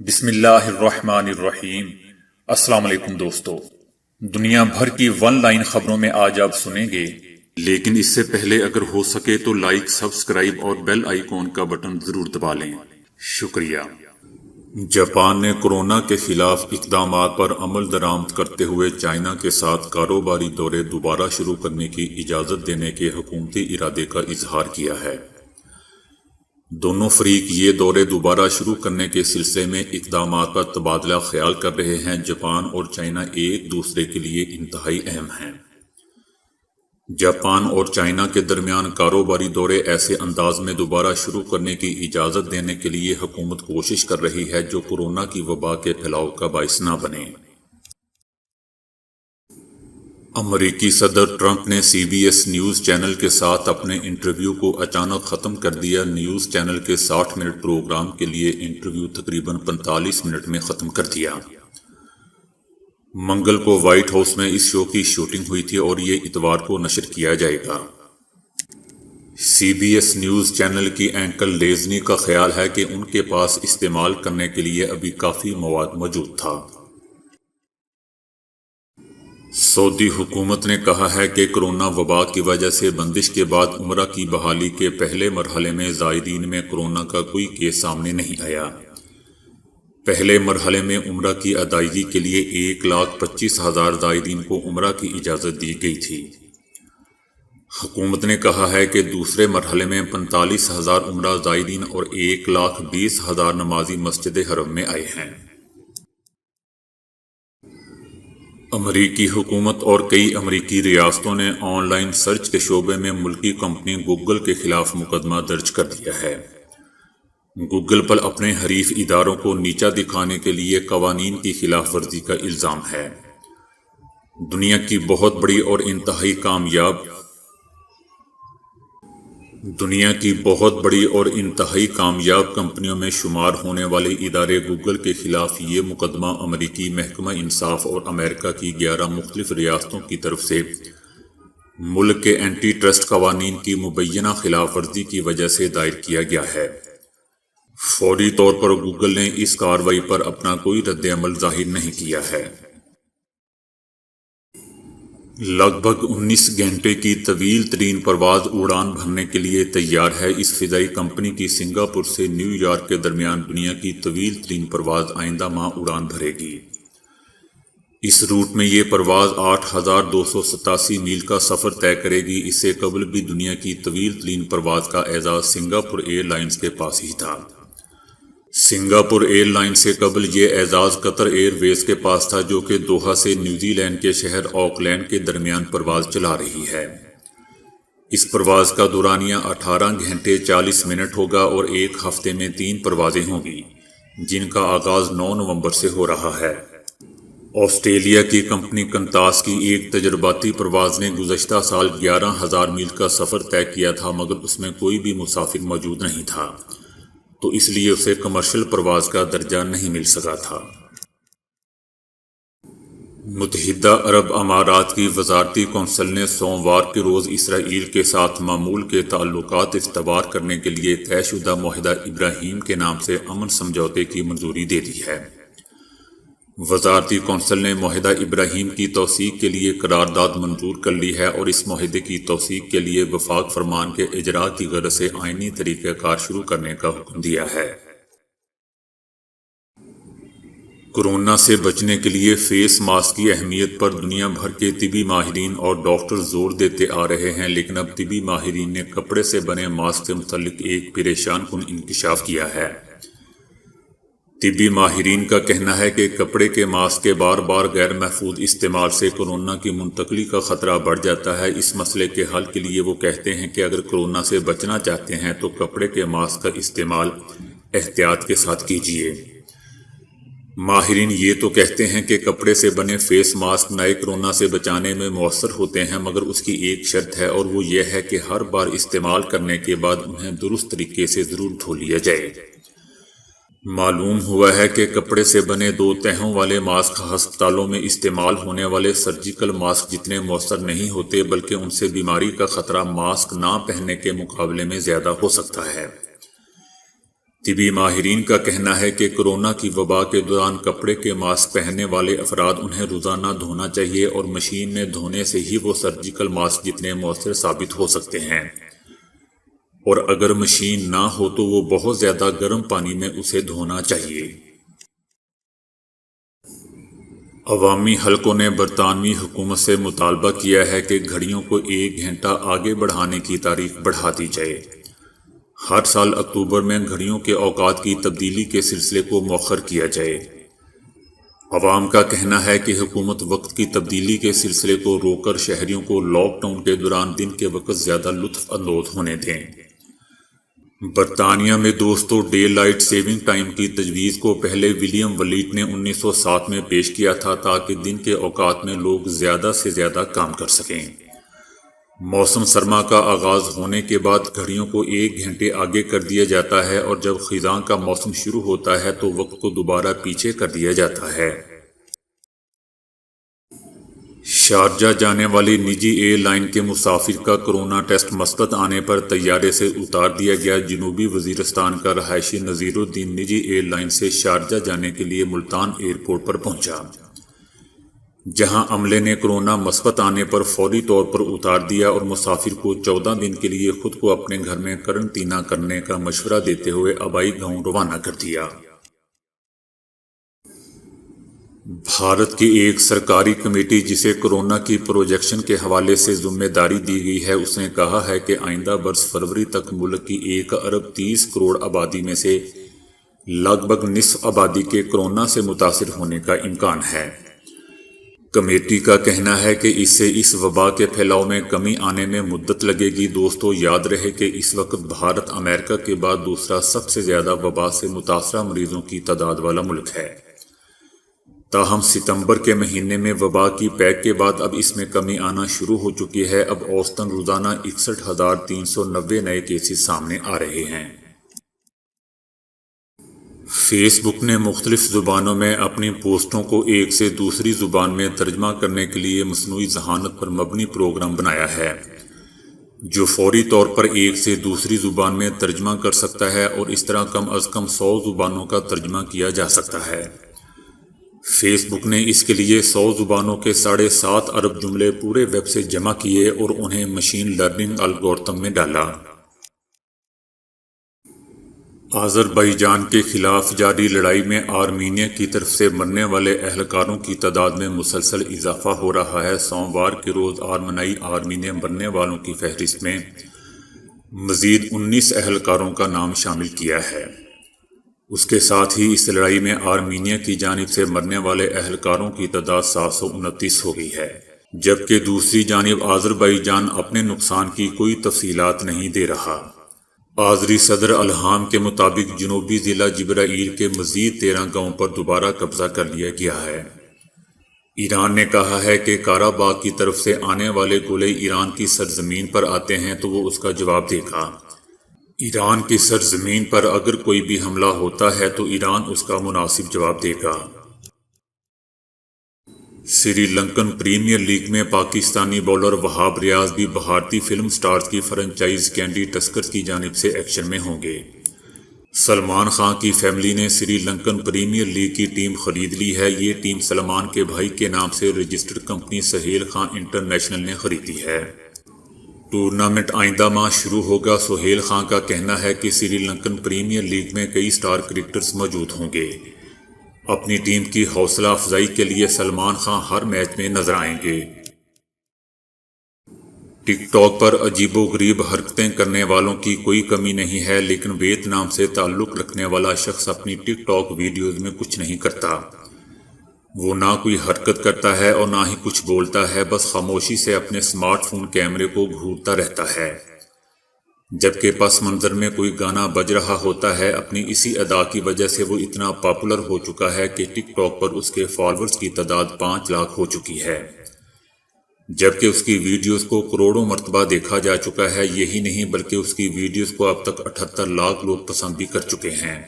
بسم اللہ الرحمن الرحیم۔ السلام علیکم دوستو، دنیا بھر کی ون لائن خبروں میں آج آپ سنیں گے، لیکن اس سے پہلے اگر ہو سکے تو لائک، سبسکرائب اور بیل آئیکن کا بٹن ضرور دبا لیں۔ شکریہ۔ جاپان نے کورونا کے خلاف اقدامات پر عمل درآمد کرتے ہوئے چائنا کے ساتھ کاروباری دورے دوبارہ شروع کرنے کی اجازت دینے کے حکومتی ارادے کا اظہار کیا ہے۔ دونوں فریق یہ دورے دوبارہ شروع کرنے کے سلسلے میں اقدامات پر تبادلہ خیال کر رہے ہیں۔ جاپان اور چائنا ایک دوسرے کے لیے انتہائی اہم ہیں۔ جاپان اور چائنا کے درمیان کاروباری دورے ایسے انداز میں دوبارہ شروع کرنے کی اجازت دینے کے لیے حکومت کوشش کر رہی ہے جو کورونا کی وبا کے پھیلاؤ کا باعث نہ بنے۔ امریکی صدر ٹرمپ نے C B S news channel کے ساتھ اپنے انٹرویو کو اچانک ختم کر دیا۔ نیوز چینل کے 60 منٹ پروگرام کے لیے انٹرویو تقریباً 45 منٹ میں ختم کر دیا۔ منگل کو وائٹ ہاؤس میں اس شو کی شوٹنگ ہوئی تھی اور یہ اتوار کو نشر کیا جائے گا۔ C B S news channel کی اینکر لیزنی کا خیال ہے کہ ان کے پاس استعمال کرنے کے لیے ابھی کافی مواد موجود تھا۔ سعودی حکومت نے کہا ہے کہ کورونا وبا کی وجہ سے بندش کے بعد عمرہ کی بحالی کے پہلے مرحلے میں زائرین میں کورونا کا کوئی کیس سامنے نہیں آیا۔ پہلے مرحلے میں عمرہ کی ادائیگی کے لیے 1,25,000 زائرین کو عمرہ کی اجازت دی گئی تھی۔ حکومت نے کہا ہے کہ دوسرے مرحلے میں 45,000 عمرہ زائرین اور 1,20,000 نمازی مسجد حرم میں آئے ہیں۔ امریکی حکومت اور کئی امریکی ریاستوں نے آن لائن سرچ کے شعبے میں ملکی کمپنی گوگل کے خلاف مقدمہ درج کر دیا ہے۔ گوگل پر اپنے حریف اداروں کو نیچا دکھانے کے لیے قوانین کی خلاف ورزی کا الزام ہے۔ دنیا کی بہت بڑی اور انتہائی کامیاب کمپنیوں میں شمار ہونے والے ادارے گوگل کے خلاف یہ مقدمہ امریکی محکمہ انصاف اور امریکہ کی 11 مختلف ریاستوں کی طرف سے ملک کے اینٹی ٹرسٹ قوانین کی مبینہ خلاف ورزی کی وجہ سے دائر کیا گیا ہے۔ فوری طور پر گوگل نے اس کارروائی پر اپنا کوئی رد عمل ظاہر نہیں کیا ہے۔ لگ بھگ 19 گھنٹے کی طویل ترین پرواز اڑان بھرنے کے لیے تیار ہے۔ اس فضائی کمپنی کی سنگاپور سے نیو یارک کے درمیان دنیا کی طویل ترین پرواز آئندہ ماہ اڑان بھرے گی۔ اس روٹ میں یہ پرواز 8,287 میل کا سفر طے کرے گی۔ اس سے قبل بھی دنیا کی طویل ترین پرواز کا اعزاز سنگاپور ایئر لائنز کے پاس ہی تھا۔ سنگاپور ایئر لائنز سے قبل یہ اعزاز قطر ایئر ویز کے پاس تھا، جو کہ دوحہ سے نیوزی لینڈ کے شہر آکلینڈ کے درمیان پرواز چلا رہی ہے۔ اس پرواز کا دورانیہ 18 گھنٹے 40 منٹ ہوگا اور ایک ہفتے میں 3 پروازیں ہوں گی، جن کا آغاز 9 نومبر سے ہو رہا ہے۔ آسٹریلیا کی کمپنی قنتاس کی ایک تجرباتی پرواز نے گزشتہ سال 11,000 میل کا سفر طے کیا تھا، مگر اس میں کوئی بھی مسافر موجود نہیں تھا، تو اس لیے اسے کمرشل پرواز کا درجہ نہیں مل سکا تھا۔ متحدہ عرب امارات کی وزارتی کونسل نے سوموار کے روز اسرائیل کے ساتھ معمول کے تعلقات استوار کرنے کے لیے طے شدہ معاہدہ ابراہیم کے نام سے امن سمجھوتے کی منظوری دے دی ہے۔ وزارتی کونسل نے معاہدہ ابراہیم کی توثیق کے لیے قرارداد منظور کر لی ہے اور اس معاہدے کی توثیق کے لیے وفاق فرمان کے اجرا کی غرض سے آئینی طریقہ کار شروع کرنے کا حکم دیا ہے۔ کورونا سے بچنے کے لیے فیس ماسک کی اہمیت پر دنیا بھر کے طبی ماہرین اور ڈاکٹر زور دیتے آ رہے ہیں، لیکن اب طبی ماہرین نے کپڑے سے بنے ماسک سے متعلق ایک پریشان کن انکشاف کیا ہے۔ طبی ماہرین کا کہنا ہے کہ کپڑے کے ماسک کے بار بار غیر محفوظ استعمال سے کورونا کی منتقلی کا خطرہ بڑھ جاتا ہے۔ اس مسئلے کے حل کے لیے وہ کہتے ہیں کہ اگر کورونا سے بچنا چاہتے ہیں تو کپڑے کے ماسک کا استعمال احتیاط کے ساتھ کیجیے۔ ماہرین یہ تو کہتے ہیں کہ کپڑے سے بنے فیس ماسک نئے کورونا سے بچانے میں مؤثر ہوتے ہیں، مگر اس کی ایک شرط ہے اور وہ یہ ہے کہ ہر بار استعمال کرنے کے بعد انہیں درست طریقے سے ضرور دھو لیا جائے۔ معلوم ہوا ہے کہ کپڑے سے بنے 2 تہوں والے ماسک ہسپتالوں میں استعمال ہونے والے سرجیکل ماسک جتنے مؤثر نہیں ہوتے، بلکہ ان سے بیماری کا خطرہ ماسک نہ پہننے کے مقابلے میں زیادہ ہو سکتا ہے۔ طبی ماہرین کا کہنا ہے کہ کورونا کی وبا کے دوران کپڑے کے ماسک پہننے والے افراد انہیں روزانہ دھونا چاہیے اور مشین میں دھونے سے ہی وہ سرجیکل ماسک جتنے مؤثر ثابت ہو سکتے ہیں، اور اگر مشین نہ ہو تو وہ بہت زیادہ گرم پانی میں اسے دھونا چاہیے۔ عوامی حلقوں نے برطانوی حکومت سے مطالبہ کیا ہے کہ گھڑیوں کو 1 گھنٹہ آگے بڑھانے کی تاریخ بڑھا دی جائے۔ ہر سال اکتوبر میں گھڑیوں کے اوقات کی تبدیلی کے سلسلے کو مؤخر کیا جائے۔ عوام کا کہنا ہے کہ حکومت وقت کی تبدیلی کے سلسلے کو روک کر شہریوں کو لاک ڈاؤن کے دوران دن کے وقت زیادہ لطف اندوز ہونے دیں۔ برطانیہ میں دوستو ڈے لائٹ سیونگ ٹائم کی تجویز کو پہلے ولیم ولیٹ نے 1907 میں پیش کیا تھا تاکہ دن کے اوقات میں لوگ زیادہ سے زیادہ کام کر سکیں۔ موسم سرما کا آغاز ہونے کے بعد گھڑیوں کو 1 گھنٹے آگے کر دیا جاتا ہے اور جب خزاں کا موسم شروع ہوتا ہے تو وقت کو دوبارہ پیچھے کر دیا جاتا ہے۔ شارجہ جانے والی نجی ایئر لائن کے مسافر کا کورونا ٹیسٹ مثبت آنے پر طیارے سے اتار دیا گیا۔ جنوبی وزیرستان کا رہائشی نذیر الدین نجی ایئر لائن سے شارجہ جانے کے لیے ملتان ایئرپورٹ پر پہنچا، جہاں عملے نے کورونا مثبت آنے پر فوری طور پر اتار دیا اور مسافر کو 14 دن کے لیے خود کو اپنے گھر میں قرنطینہ کرنے کا مشورہ دیتے ہوئے آبائی گاؤں روانہ کر دیا۔ بھارت کی ایک سرکاری کمیٹی جسے کورونا کی پروجیکشن کے حوالے سے ذمہ داری دی گئی ہے، اس نے کہا ہے کہ آئندہ برس فروری تک ملک کی 1 ارب 30 کروڑ آبادی میں سے لگ بھگ نصف آبادی کے کورونا سے متاثر ہونے کا امکان ہے۔ کمیٹی کا کہنا ہے کہ اس سے اس وبا کے پھیلاؤ میں کمی آنے میں مدت لگے گی۔ دوستو یاد رہے کہ اس وقت بھارت امریکہ کے بعد دوسرا سب سے زیادہ وبا سے متاثرہ مریضوں کی تعداد والا ملک ہے۔ تاہم ستمبر کے مہینے میں وبا کی پیک کے بعد اب اس میں کمی آنا شروع ہو چکی ہے۔ اب اوسطاً روزانہ 61,390 نئے کیسز سامنے آ رہے ہیں۔ فیس بک نے مختلف زبانوں میں اپنی پوسٹوں کو ایک سے دوسری زبان میں ترجمہ کرنے کے لیے مصنوعی ذہانت پر مبنی پروگرام بنایا ہے، جو فوری طور پر ایک سے دوسری زبان میں ترجمہ کر سکتا ہے اور اس طرح کم از کم 100 زبانوں کا ترجمہ کیا جا سکتا ہے۔ فیس بک نے اس کے لیے 100 زبانوں کے 7.5 ارب جملے پورے ویب سے جمع کیے اور انہیں مشین لرننگ الگورتھم میں ڈالا۔ آذربائیجان کے خلاف جاری لڑائی میں آرمینیا کی طرف سے مرنے والے اہلکاروں کی تعداد میں مسلسل اضافہ ہو رہا ہے۔ سوموار کے روز آرمنائی آرمی نے مرنے والوں کی فہرست میں مزید 19 اہلکاروں کا نام شامل کیا ہے۔ اس کے ساتھ ہی اس لڑائی میں آرمینیا کی جانب سے مرنے والے اہلکاروں کی تعداد 729 ہو گئی ہے، جبکہ دوسری جانب آذربائیجان اپنے نقصان کی کوئی تفصیلات نہیں دے رہا۔ آذری صدر الہام کے مطابق جنوبی ضلع جبرائیل کے مزید 13 گاؤں پر دوبارہ قبضہ کر لیا گیا ہے۔ ایران نے کہا ہے کہ کاراباغ کی طرف سے آنے والے گولے ایران کی سرزمین پر آتے ہیں تو وہ اس کا جواب دے گا۔ ایران کی سرزمین پر اگر کوئی بھی حملہ ہوتا ہے تو ایران اس کا مناسب جواب دے گا۔ سری لنکن پریمیئر لیگ میں پاکستانی بولر وہاب ریاض بھی بھارتی فلم سٹارز کی فرنچائز کینڈی ٹسکرز کی جانب سے ایکشن میں ہوں گے۔ سلمان خان کی فیملی نے سری لنکن پریمیئر لیگ کی ٹیم خرید لی ہے۔ یہ ٹیم سلمان کے بھائی کے نام سے registered company Sohail Khan international نے خریدی ہے۔ ٹورنامنٹ آئندہ ماہ شروع ہوگا۔ سہیل خان کا کہنا ہے کہ سری لنکن پریمیئر لیگ میں کئی سٹار کرکٹرز موجود ہوں گے۔ اپنی ٹیم کی حوصلہ افزائی کے لیے سلمان خان ہر میچ میں نظر آئیں گے۔ ٹک ٹاک پر عجیب و غریب حرکتیں کرنے والوں کی کوئی کمی نہیں ہے، لیکن ویتنام سے تعلق رکھنے والا شخص اپنی ٹک ٹاک ویڈیوز میں کچھ نہیں کرتا۔ وہ نہ کوئی حرکت کرتا ہے اور نہ ہی کچھ بولتا ہے، بس خاموشی سے اپنے سمارٹ فون کیمرے کو گھورتا رہتا ہے، جبکہ پس منظر میں کوئی گانا بج رہا ہوتا ہے۔ اپنی اسی ادا کی وجہ سے وہ اتنا پاپولر ہو چکا ہے کہ ٹک ٹاک پر اس کے فالورز کی تعداد 5 لاکھ ہو چکی ہے، جبکہ اس کی ویڈیوز کو کروڑوں مرتبہ دیکھا جا چکا ہے۔ یہی نہیں بلکہ اس کی ویڈیوز کو اب تک 78 لاکھ لوگ پسند بھی کر چکے ہیں۔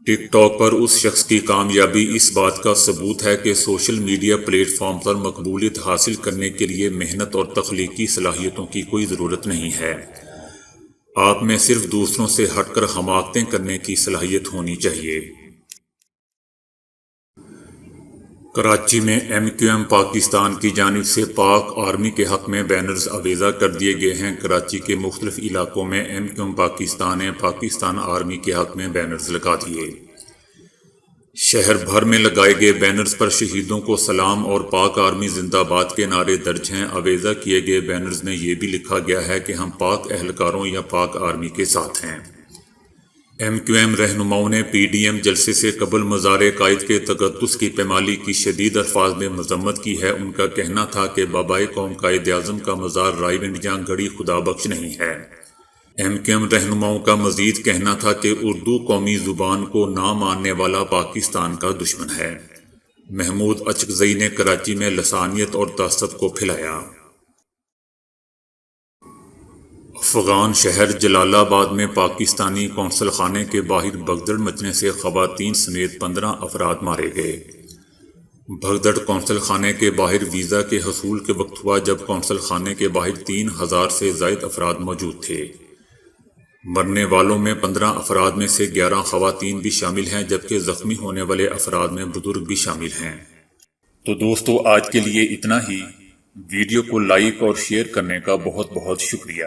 ٹک ٹاک پر اس شخص کی کامیابی اس بات کا ثبوت ہے کہ سوشل میڈیا پلیٹ فارم پر مقبولیت حاصل کرنے کے لیے محنت اور تخلیقی صلاحیتوں کی کوئی ضرورت نہیں ہے۔ آپ میں صرف دوسروں سے ہٹ کر حماقتیں کرنے کی صلاحیت ہونی چاہیے۔ کراچی میں ایم کیو ایم پاکستان کی جانب سے پاک آرمی کے حق میں بینرز آویزاں کر دیے گئے ہیں۔ کراچی کے مختلف علاقوں میں ایم کیو ایم پاکستان نے پاکستان آرمی کے حق میں بینرز لگا دیے۔ شہر بھر میں لگائے گئے بینرز پر شہیدوں کو سلام اور پاک آرمی زندہ باد کے نعرے درج ہیں۔ آویزاں کیے گئے بینرز میں یہ بھی لکھا گیا ہے کہ ہم پاک اہلکاروں یا پاک آرمی کے ساتھ ہیں۔ ایم کیو ایم رہنماؤں نے پی ڈی ایم جلسے سے قبل مزار قائد کے تقدس کی پامالی کی شدید الفاظ میں مذمت کی ہے۔ ان کا کہنا تھا کہ بابائے قوم قائد اعظم کا مزار رائے ونڈ جہاں گھڑی خدا بخش نہیں ہے۔ ایم کیو ایم رہنماؤں کا مزید کہنا تھا کہ اردو قومی زبان کو نہ ماننے والا پاکستان کا دشمن ہے۔ محمود اچکزئی نے کراچی میں لسانیت اور تعصب کو پھیلایا۔ افغان شہر جلال آباد میں پاکستانی قونصل خانے کے باہر بھگدڑ مچنے سے خواتین سمیت 15 افراد مارے گئے۔ بھگدڑ قونصل خانے کے باہر ویزا کے حصول کے وقت ہوا جب قونصل خانے کے باہر 3000 سے زائد افراد موجود تھے۔ مرنے والوں میں 15 افراد میں سے 11 خواتین بھی شامل ہیں جبکہ زخمی ہونے والے افراد میں بزرگ بھی شامل ہیں۔ تو دوستو آج کے لیے اتنا ہی۔ ویڈیو کو لائک اور شیئر کرنے کا بہت بہت شکریہ۔